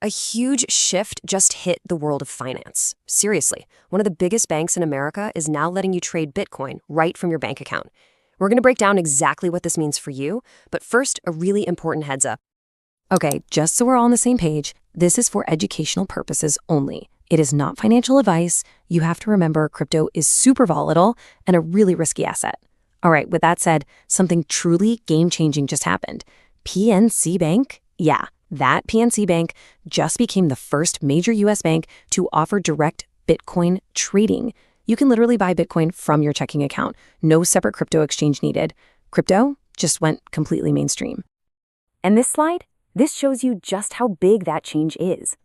A huge shift just hit the world of finance. Seriously, one of the biggest banks in America is now letting you trade Bitcoin right from your bank account. We're going to break down exactly what this means for you, but first, a really important heads up. Okay, just so we're all on the same page, this is for educational purposes only. It is not financial advice. You have to remember crypto is super volatile and a really risky asset. All right, with that said, something truly game-changing just happened. PNC Bank? Yeah, that PNC Bank just became the first major US bank to offer direct Bitcoin trading. You can literally buy Bitcoin from your checking account. No separate crypto exchange needed. Crypto just went completely mainstream. And this slide? This shows you just how big that change is.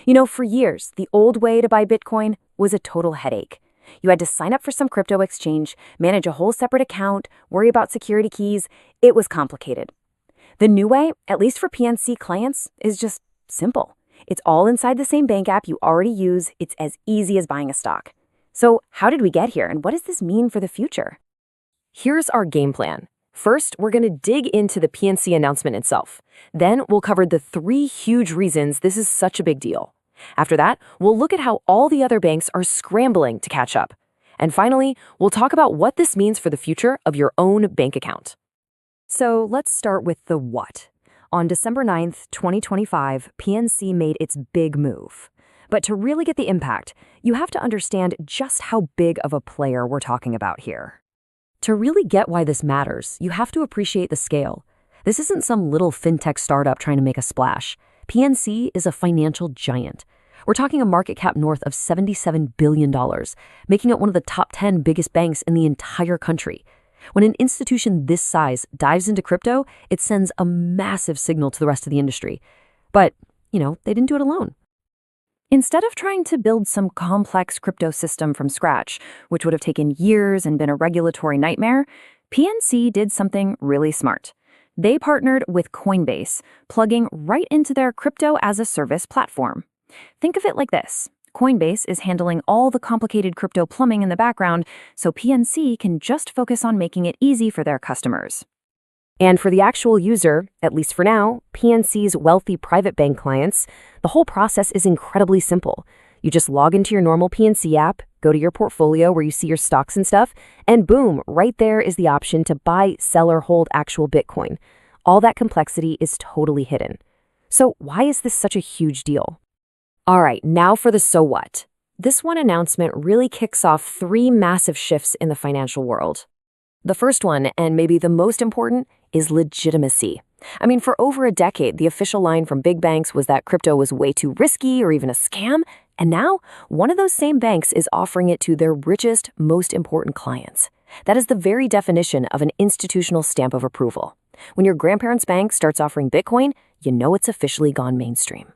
You know, for years, the old way to buy Bitcoin was a total headache. You had to sign up for some crypto exchange, manage a whole separate account, worry about security keys. It was complicated. The new way, at least for PNC clients, is just simple. It's all inside the same bank app you already use. It's as easy as buying a stock. So how did we get here, and what does this mean for the future? Here's our game plan. First, we're going to dig into the PNC announcement itself. Then we'll cover the 3 huge reasons this is such a big deal. After that, we'll look at how all the other banks are scrambling to catch up. And finally, we'll talk about what this means for the future of your own bank account. So let's start with the what. On December 9th, 2025, PNC made its big move. But to really get the impact, you have to understand just how big of a player we're talking about here. To really get why this matters, you have to appreciate the scale. This isn't some little fintech startup trying to make a splash. PNC is a financial giant. We're talking a market cap north of $77 billion, making it one of the top 10 biggest banks in the entire country. When an institution this size dives into crypto, it sends a massive signal to the rest of the industry. But, they didn't do it alone. Instead of trying to build some complex crypto system from scratch, which would have taken years and been a regulatory nightmare, PNC did something really smart. They partnered with Coinbase, plugging right into their crypto-as-a-service platform. Think of it like this. Coinbase is handling all the complicated crypto plumbing in the background, so PNC can just focus on making it easy for their customers. And for the actual user, at least for now, PNC's wealthy private bank clients, the whole process is incredibly simple. You just log into your normal PNC app, go to your portfolio where you see your stocks and stuff, and boom, right there is the option to buy, sell, or hold actual Bitcoin. All that complexity is totally hidden. So why is this such a huge deal? All right, now for the so what. This one announcement really kicks off 3 massive shifts in the financial world. The first one, and maybe the most important, is legitimacy. I mean, for over a decade, the official line from big banks was that crypto was way too risky or even a scam, and now one of those same banks is offering it to their richest, most important clients. That is the very definition of an institutional stamp of approval. When your grandparents' bank starts offering Bitcoin, you know it's officially gone mainstream.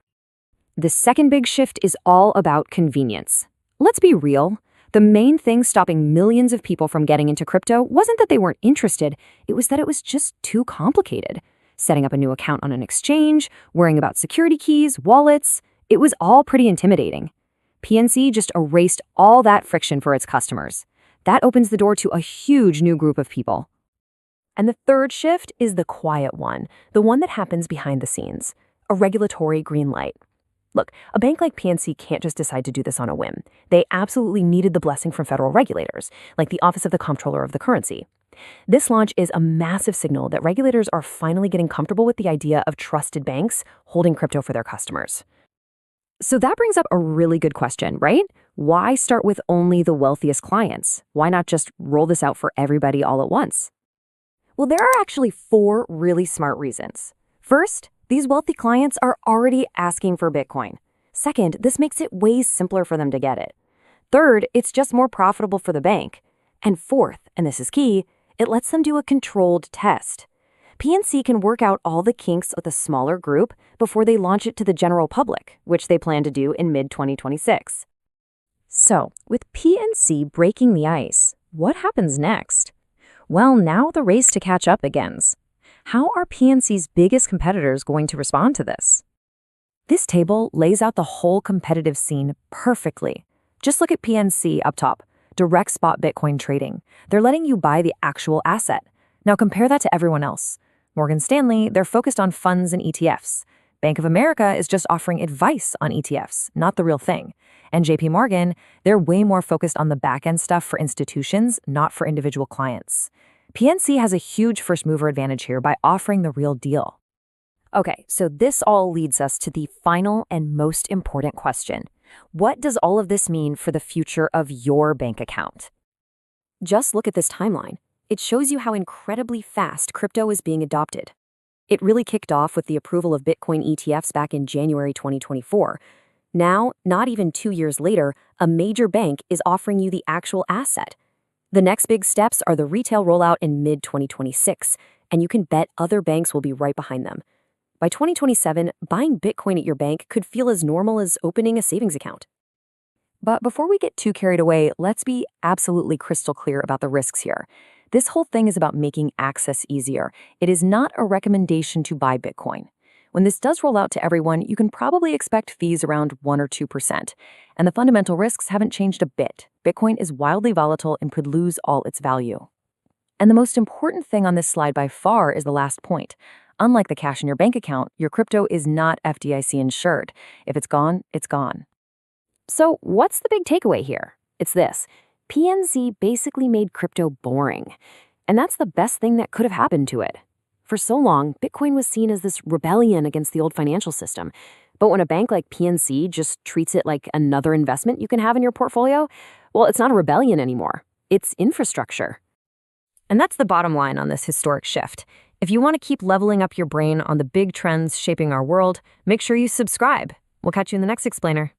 The second big shift is all about convenience. Let's be real. The main thing stopping millions of people from getting into crypto wasn't that they weren't interested, it was that it was just too complicated. Setting up a new account on an exchange, worrying about security keys, wallets, it was all pretty intimidating. PNC just erased all that friction for its customers. That opens the door to a huge new group of people. And the third shift is the quiet one, the one that happens behind the scenes, a regulatory green light. Look, a bank like PNC can't just decide to do this on a whim. They absolutely needed the blessing from federal regulators, like the Office of the Comptroller of the Currency. This launch is a massive signal that regulators are finally getting comfortable with the idea of trusted banks holding crypto for their customers. So that brings up a really good question, right? Why start with only the wealthiest clients? Why not just roll this out for everybody all at once? Well, there are actually 4 really smart reasons. First, these wealthy clients are already asking for Bitcoin. Second, this makes it way simpler for them to get it. Third, it's just more profitable for the bank. And fourth, and this is key, it lets them do a controlled test. PNC can work out all the kinks with a smaller group before they launch it to the general public, which they plan to do in mid-2026. So, with PNC breaking the ice, what happens next? Well, now the race to catch up begins. How are PNC's biggest competitors going to respond to this? This table lays out the whole competitive scene perfectly. Just look at PNC up top, direct spot Bitcoin trading. They're letting you buy the actual asset. Now compare that to everyone else. Morgan Stanley, they're focused on funds and ETFs. Bank of America is just offering advice on ETFs, not the real thing. And JPMorgan, they're way more focused on the back-end stuff for institutions, not for individual clients. PNC has a huge first-mover advantage here by offering the real deal. Okay, so this all leads us to the final and most important question. What does all of this mean for the future of your bank account? Just look at this timeline. It shows you how incredibly fast crypto is being adopted. It really kicked off with the approval of Bitcoin ETFs back in January 2024. Now, not even 2 years later, a major bank is offering you the actual asset. The next big steps are the retail rollout in mid-2026, and you can bet other banks will be right behind them. By 2027, buying Bitcoin at your bank could feel as normal as opening a savings account. But before we get too carried away, let's be absolutely crystal clear about the risks here. This whole thing is about making access easier. It is not a recommendation to buy Bitcoin. When this does roll out to everyone, you can probably expect fees around 1 or 2%. And the fundamental risks haven't changed a bit. Bitcoin is wildly volatile and could lose all its value. And the most important thing on this slide by far is the last point. Unlike the cash in your bank account, your crypto is not FDIC insured. If it's gone, it's gone. So what's the big takeaway here? It's this. PNC basically made crypto boring. And that's the best thing that could have happened to it. For so long, Bitcoin was seen as this rebellion against the old financial system. But when a bank like PNC just treats it like another investment you can have in your portfolio, well, it's not a rebellion anymore. It's infrastructure. And that's the bottom line on this historic shift. If you want to keep leveling up your brain on the big trends shaping our world, make sure you subscribe. We'll catch you in the next explainer.